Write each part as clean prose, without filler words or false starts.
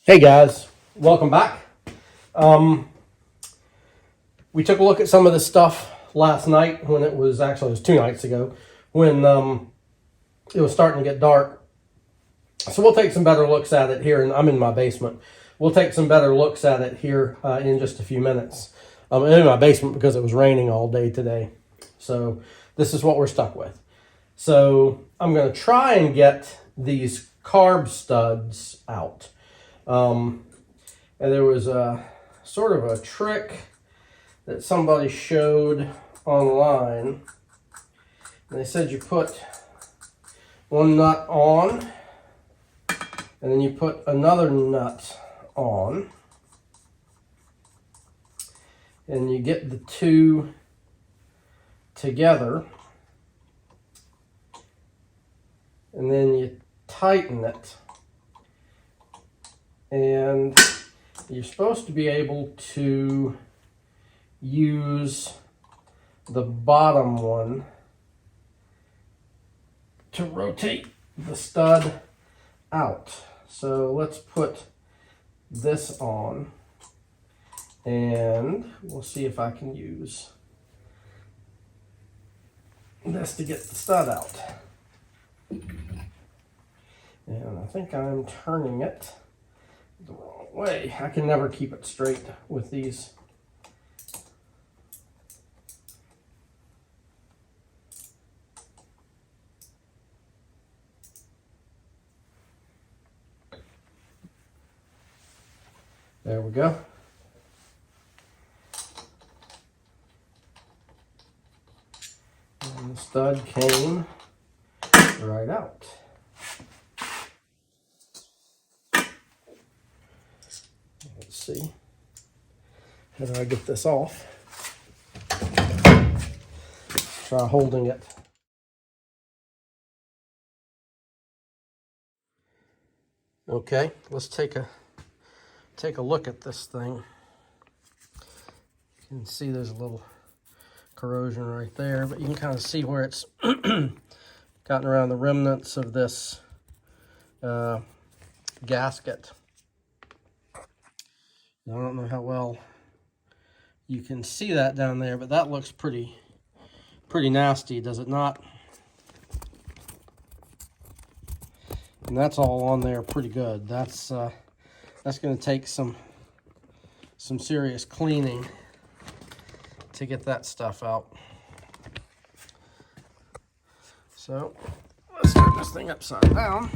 Hey guys, welcome back. We took a look at some of this stuff last night when it was 2 nights ago when it was starting to get dark. So we'll take some better looks at it here, and I'm in my basement. We'll take some better looks at it here in just a few minutes. I'm in my basement because it was raining all day today. So this is what we're stuck with. So I'm going to try and get these carb studs out. And there was a sort of a trick that somebody showed online. And they said you put one nut on, and then you put another nut on, and you get the two together, and then you tighten it. And you're supposed to be able to use the bottom one to rotate the stud out. So let's put this on, and we'll see if I can use this to get the stud out. And I think I'm turning it the wrong way. I can never keep it straight with these. There we go. And the stud came right out. Let's see. How do I get this off? Try holding it. Okay, let's take a look at this thing. You can see there's a little corrosion right there, but you can kind of see where it's gotten around the remnants of this gasket. I don't know how well you can see that down there, but that looks pretty nasty, does it not? And that's all on there pretty good. That's going to take some serious cleaning to get that stuff out. So let's turn this thing upside down.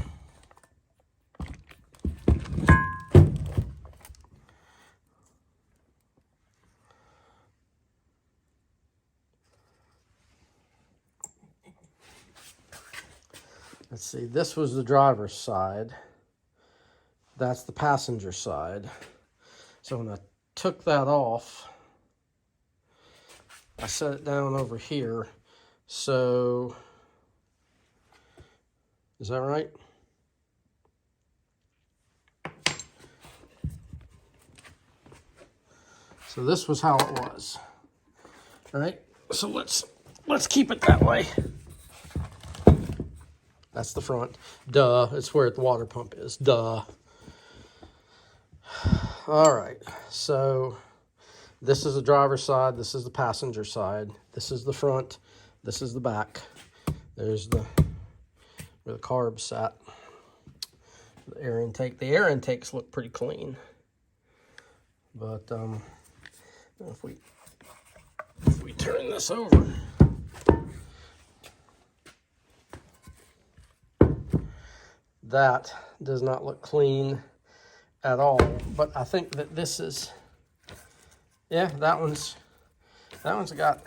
Let's see, this was the driver's side. That's the passenger side. So when I took that off, I set it down over here. So, is that right? So this was how it was. All right, so let's keep it that way. That's the front. Duh, it's where the water pump is. Duh. All right, so this is the driver's side, this is the passenger side, this is the front, this is the back. There's where the carbs sat. The air intake. The air intakes look pretty clean. But if we turn this over, that does not look clean at all. But I think that this is, yeah, that one's got,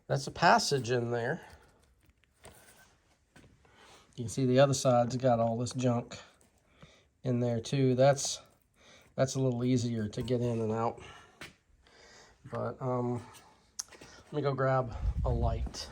that's a passage in there. You can see the other side's got all this junk in there too. That's a little easier to get in and out. But let me go grab a light.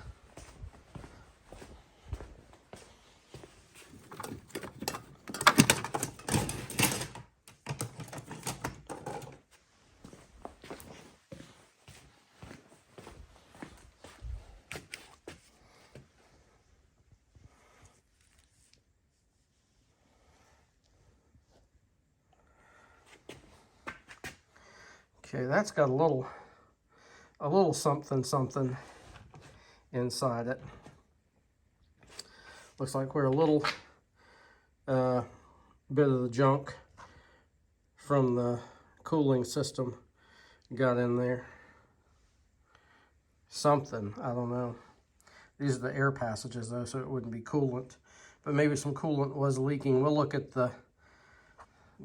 Okay, that's got a little something inside it. Looks like where a little bit of the junk from the cooling system got in there. Something, I don't know. These are the air passages though, so it wouldn't be coolant. But maybe some coolant was leaking. We'll look at the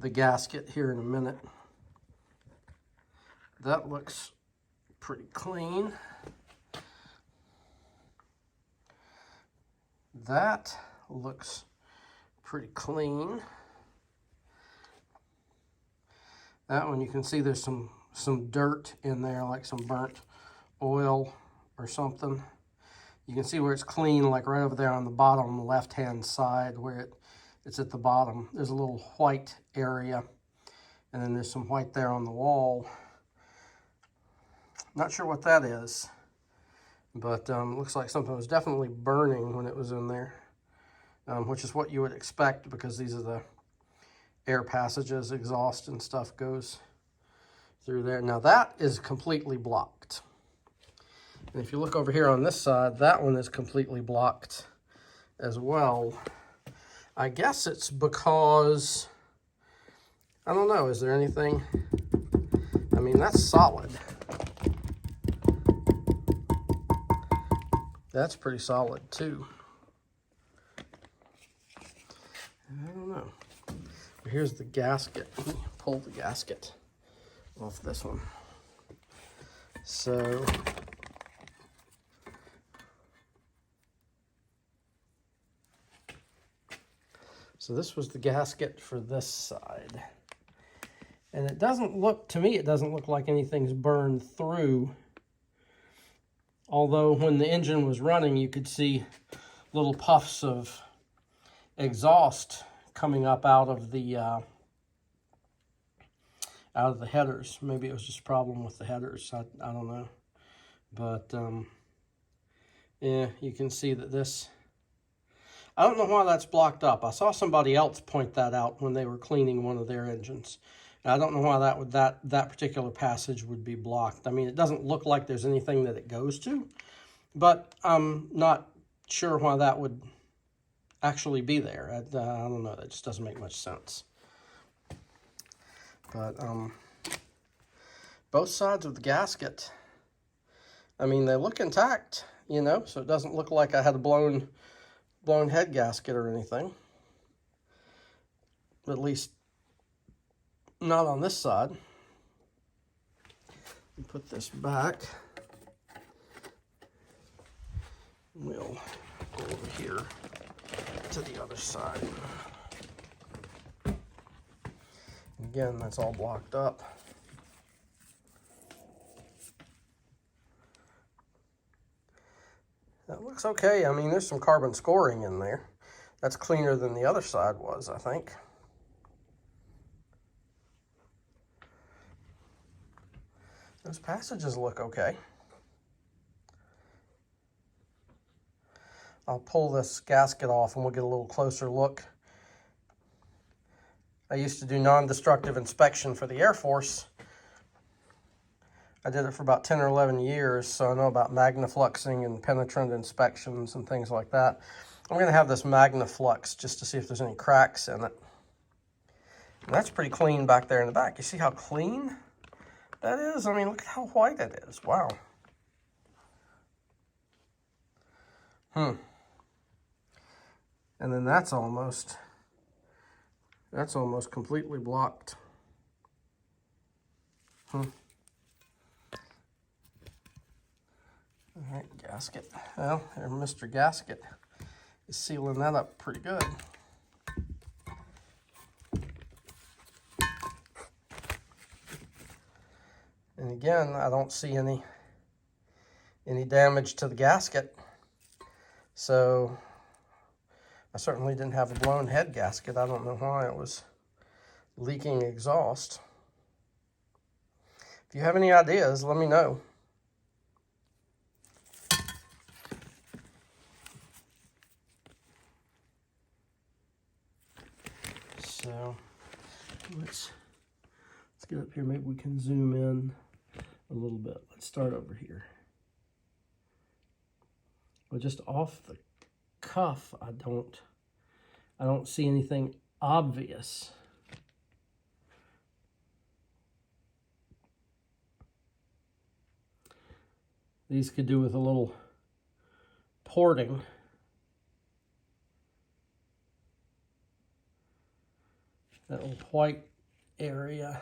gasket here in a minute. That looks pretty clean. That looks pretty clean. That one, you can see there's some dirt in there, like some burnt oil or something. You can see where it's clean, like right over there on the bottom, on the left-hand side, where it's at the bottom. There's a little white area, and then there's some white there on the wall. Not sure what that is, but looks like something was definitely burning when it was in there, which is what you would expect because these are the air passages, exhaust and stuff goes through there. Now that is completely blocked. And if you look over here on this side, that one is completely blocked as well. I guess it's because, I don't know, is there anything? I mean, that's solid. That's pretty solid too. I don't know. Here's the gasket. Pull the gasket off this one. So this was the gasket for this side. And it doesn't look, to me, it doesn't look like anything's burned through. Although when the engine was running, you could see little puffs of exhaust coming up out of the headers. Maybe it was just a problem with the headers. I don't know. But yeah, you can see that this, I don't know why that's blocked up. I saw somebody else point that out when they were cleaning one of their engines. I don't know why that particular passage would be blocked. I mean, it doesn't look like there's anything that it goes to, but I'm not sure why that would actually be there. I don't know. That just doesn't make much sense. But both sides of the gasket, I mean, they look intact, you know, so it doesn't look like I had a blown head gasket or anything. At least not on this side. Put this back. We'll go over here to the other side. Again, that's all blocked up. That looks okay. I mean, there's some carbon scoring in there. That's cleaner than the other side was, I think. Those passages look okay. I'll pull this gasket off and we'll get a little closer look. I used to do non-destructive inspection for the Air Force. I did it for about 10 or 11 years, so I know about magnafluxing and penetrant inspections and things like that. I'm going to have this magnaflux just to see if there's any cracks in it. And that's pretty clean back there in the back. You see how clean that is? I mean, look at how white it is. Wow. And then that's almost completely blocked. All right, gasket. Well, there, Mr. Gasket is sealing that up pretty good. And again, I don't see any damage to the gasket. So I certainly didn't have a blown head gasket. I don't know why it was leaking exhaust. If you have any ideas, let me know. So let's Let's get up here. Maybe we can zoom in a little bit. Let's start over here. Well, just off the cuff, I don't see anything obvious. These could do with a little porting. That little white area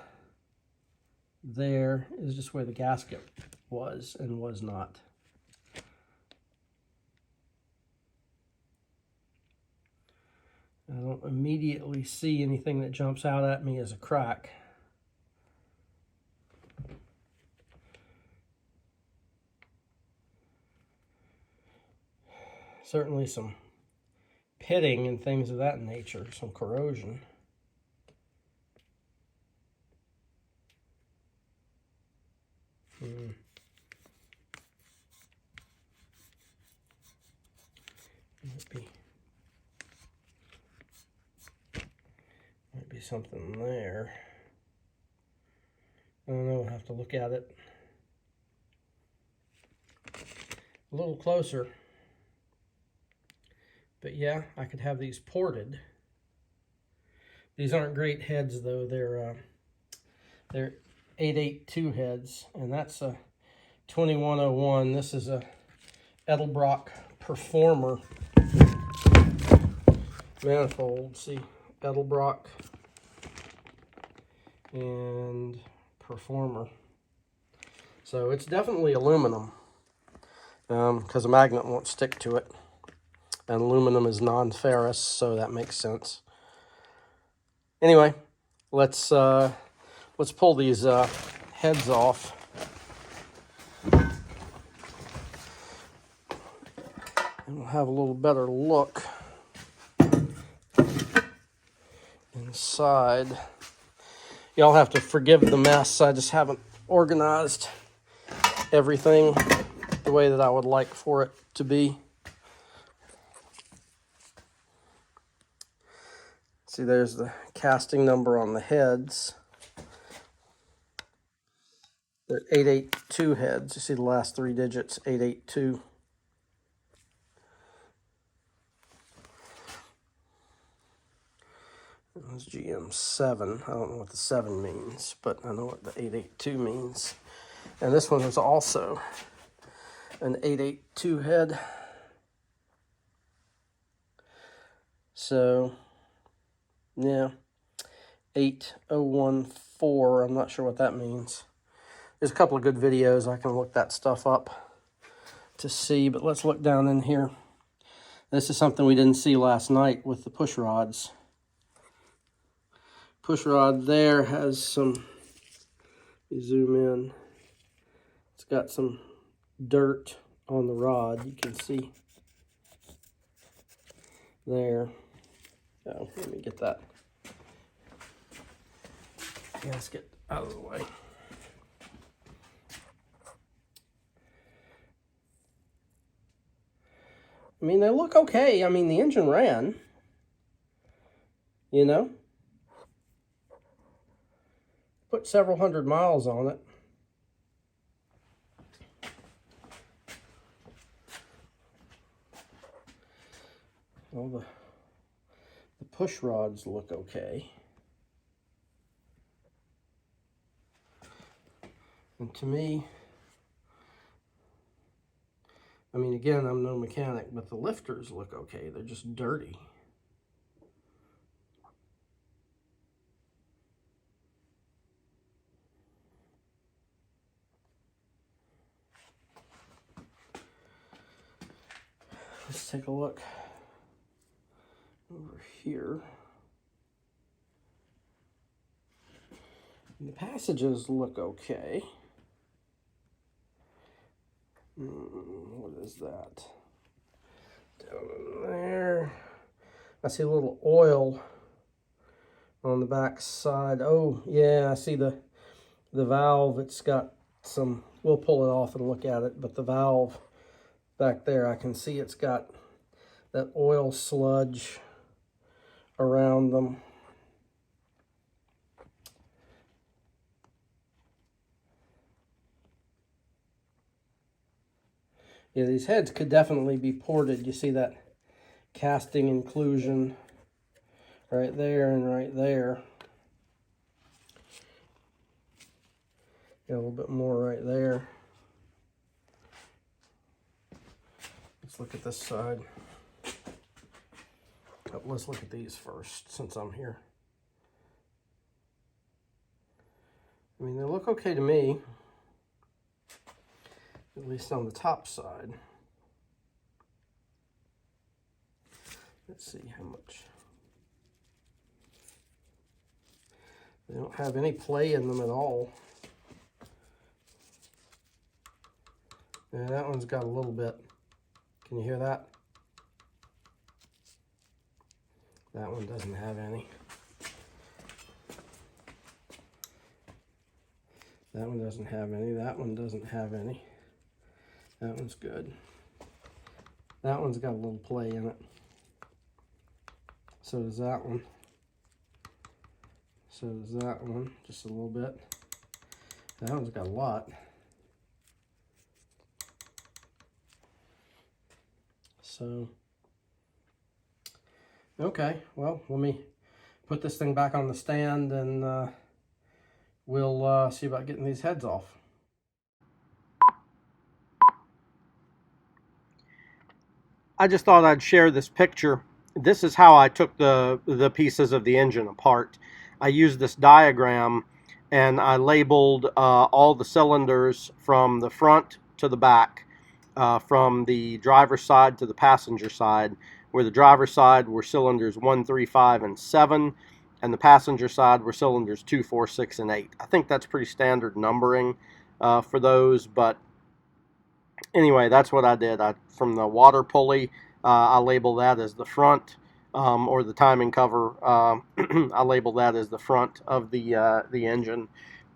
there is just where the gasket was and was not. I don't immediately see anything that jumps out at me as a crack. Certainly some pitting and things of that nature, some corrosion. Might be something there. I don't know, I'll have to look at it a little closer. But yeah, I could have these ported. These aren't great heads though. They're 882 heads, and that's a 2101. This is a Edelbrock Performer manifold. See, Edelbrock and Performer. So it's definitely aluminum, because a magnet won't stick to it. And aluminum is non-ferrous, so that makes sense. Anyway, let's pull these heads off. And we'll have a little better look inside. Y'all have to forgive the mess. I just haven't organized everything the way that I would like for it to be. See, there's the casting number on the heads. They're 882 heads. You see the last three digits, 882. That's GM7. I don't know what the 7 means, but I know what the 882 means. And this one is also an 882 head. So, yeah, 8014. I'm not sure what that means. There's a couple of good videos. I can look that stuff up to see, but let's look down in here. This is something we didn't see last night with the push rods. Push rod there has some, you zoom in, it's got some dirt on the rod. You can see there. Oh, let me get that gasket out of the way. I mean, they look okay. I mean, the engine ran, you know. Put several hundred miles on it. Well, the push rods look okay. And to me, I mean, again, I'm no mechanic, but the lifters look okay. They're just dirty. Let's take a look over here. And the passages look okay. What is that? Down in there. I see a little oil on the back side. Oh, yeah, I see the valve. It's got some, we'll pull it off and look at it, but the valve back there, I can see it's got that oil sludge around them. Yeah, these heads could definitely be ported. You see that casting inclusion right there and right there. Got a little bit more right there. Let's look at this side. Oh, let's look at these first, since I'm here. I mean, they look okay to me, at least on the top side. Let's see how much. They don't have any play in them at all. Yeah, that one's got a little bit. Can you hear that? That one doesn't have any. That one doesn't have any. That one doesn't have any. That one's good. That one's got a little play in it. So does that one. So does that one, just a little bit. That one's got a lot. So, okay, well, let me put this thing back on the stand and we'll see about getting these heads off. I just thought I'd share this picture. This is how I took the pieces of the engine apart. I used this diagram and I labeled all the cylinders from the front to the back, from the driver's side to the passenger side, where the driver's side were cylinders 1, 3, 5, and 7, and the passenger side were cylinders 2, 4, 6, and 8. I think that's pretty standard numbering for those, but anyway, that's what I did. From the water pulley, I labeled that as the front, or the timing cover. I labeled that as the front of the engine,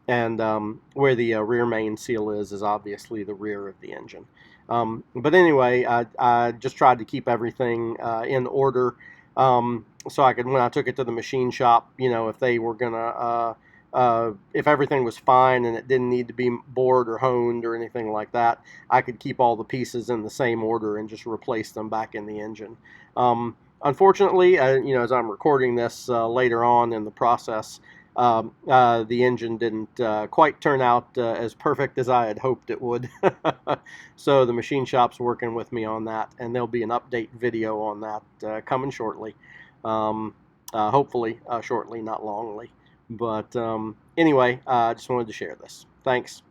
and where the rear main seal is obviously the rear of the engine. But anyway, I just tried to keep everything in order, so I could, when I took it to the machine shop, you know, if they were gonna, if everything was fine and it didn't need to be bored or honed or anything like that, I could keep all the pieces in the same order and just replace them back in the engine. Unfortunately, you know, as I'm recording this later on in the process, the engine didn't quite turn out as perfect as I had hoped it would. So the machine shop's working with me on that, and there'll be an update video on that coming shortly. Hopefully shortly, not longly. But anyway, I just wanted to share this. Thanks.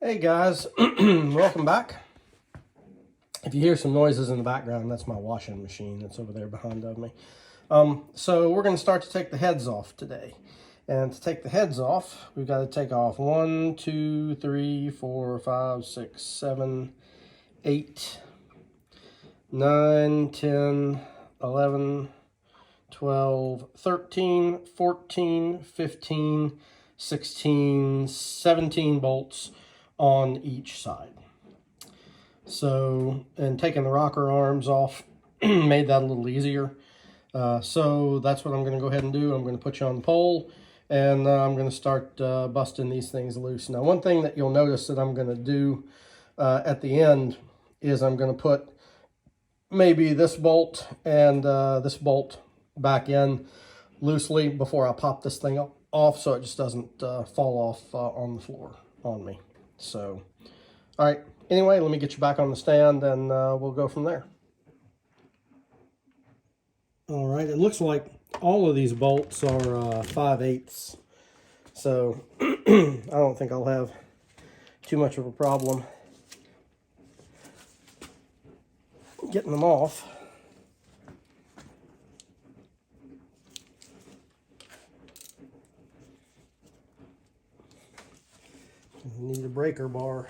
Hey guys, welcome back. If you hear some noises in the background, that's my washing machine that's over there behind of me. So we're going to start to take the heads off today. And to take the heads off, we've got to take off 1, 2, 3, 4, 5, 6, 7, 8, 9, 10, 11, 12, 13, 14, 15, 16, 17 bolts on each side. So, and taking the rocker arms off made that a little easier. So that's what I'm going to go ahead and do. I'm going to put you on the pole And I'm going to start busting these things loose. Now, one thing that you'll notice that I'm going to do at the end is I'm going to put maybe this bolt and this bolt back in loosely before I pop this thing off, so it just doesn't fall off on the floor on me. So, all right. Anyway, let me get you back on the stand, and we'll go from there. All right. It looks like all of these bolts are 5/8, so I don't think I'll have too much of a problem getting them off. Need a breaker bar.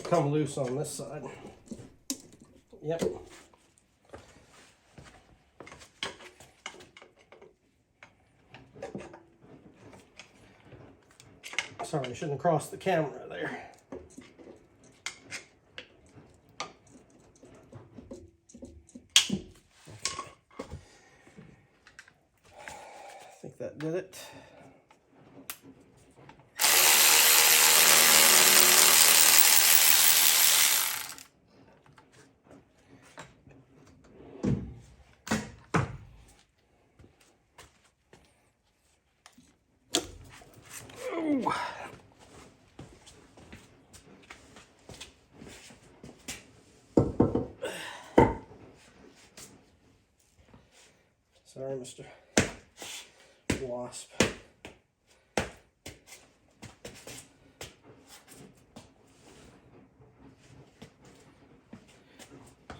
Come loose on this side. Yep. Sorry, I shouldn't have crossed the camera there. I think that did it. Sorry, Mr. Wasp.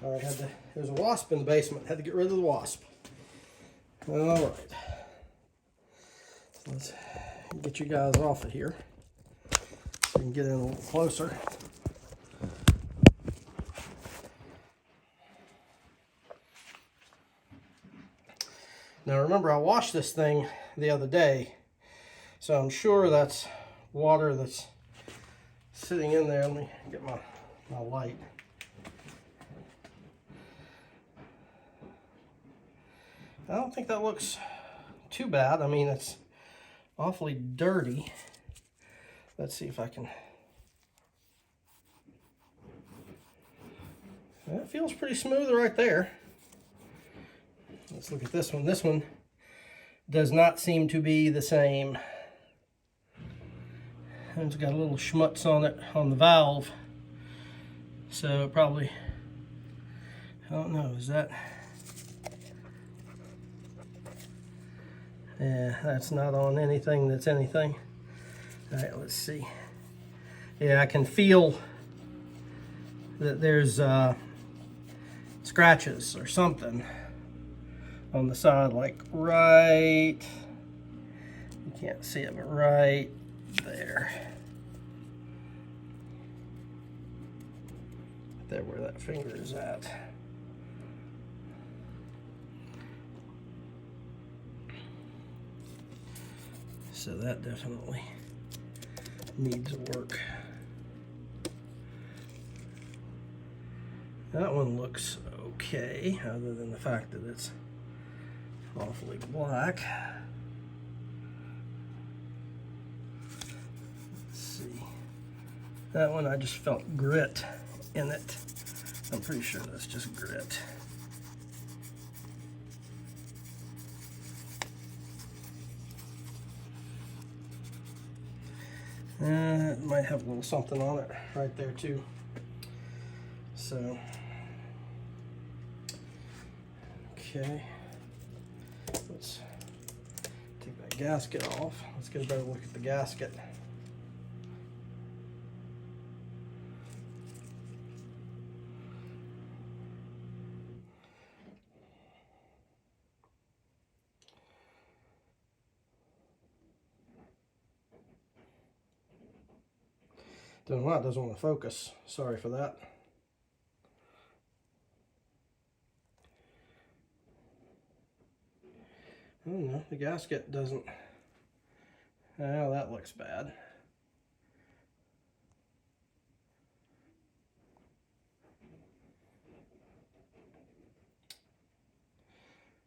Sorry, there's a wasp in the basement. Had to get rid of the wasp. All right. Let's get you guys off of here so we can get in a little closer. Now remember, I washed this thing the other day, so I'm sure that's water that's sitting in there. Let me get my light. I don't think that looks too bad. I mean, it's awfully dirty. Let's see if I can. That feels pretty smooth right there. Let's look at this one. This one does not seem to be the same. It's got a little schmutz on it on the valve. So probably, I don't know, is that? Yeah, that's not on anything that's anything. All right, let's see. Yeah, I can feel that there's scratches or something on the side, like right, you can't see it, but right there. There where that finger is at. So that definitely needs work. That one looks okay, other than the fact that it's awfully black. Let's see. That one I just felt grit in it. I'm pretty sure that's just grit. It might have a little something on it right there too. So, okay. Let's take that gasket off. Let's get a better look at the gasket. Don't know why it doesn't want to focus. Sorry for that. I don't know, the gasket doesn't. Oh, that looks bad.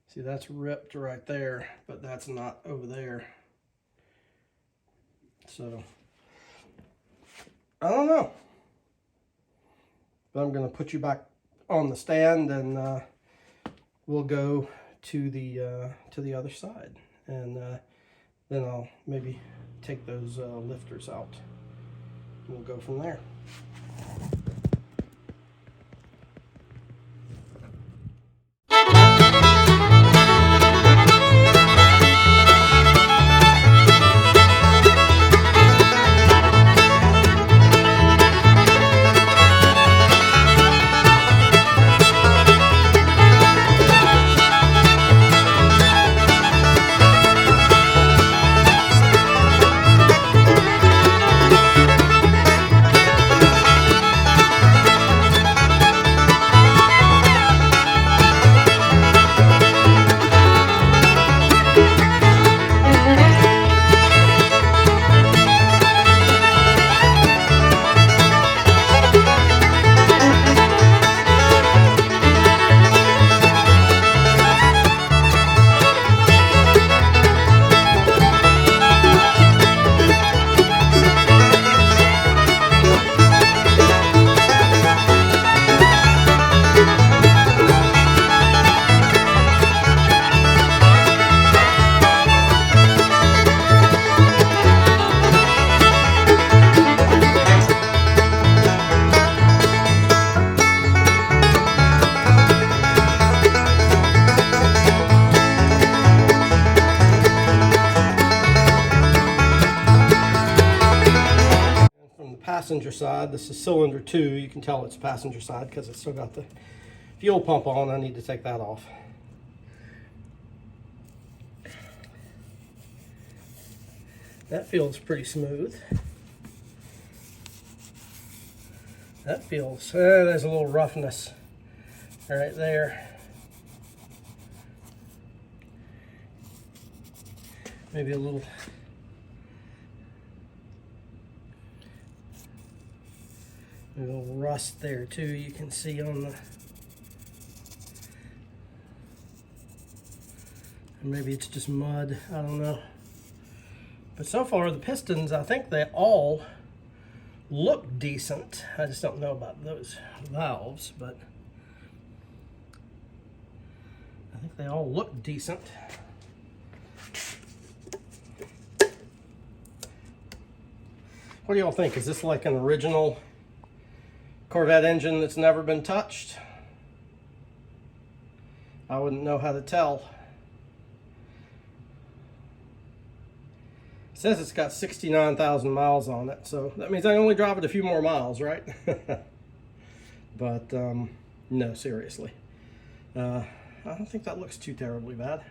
See, that's ripped right there, but that's not over there. So, I don't know. But I'm going to put you back on the stand, and we'll go to the other side, and then I'll maybe take those lifters out. We'll go from there. Passenger side, this is cylinder 2. You can tell it's passenger side because it's still got the fuel pump on. I need to take that off. That feels pretty smooth. That feels, there's a little roughness right there. Maybe a little rust there too, you can see on the, maybe it's just mud, I don't know. But so far the pistons, I think they all look decent. I just don't know about those valves, but I think they all look decent. What do y'all think? Is this like an original Corvette engine that's never been touched? I wouldn't know how to tell. It says it's got 69,000 miles on it, so that means I only drive it a few more miles, right? But no, seriously. I don't think that looks too terribly bad.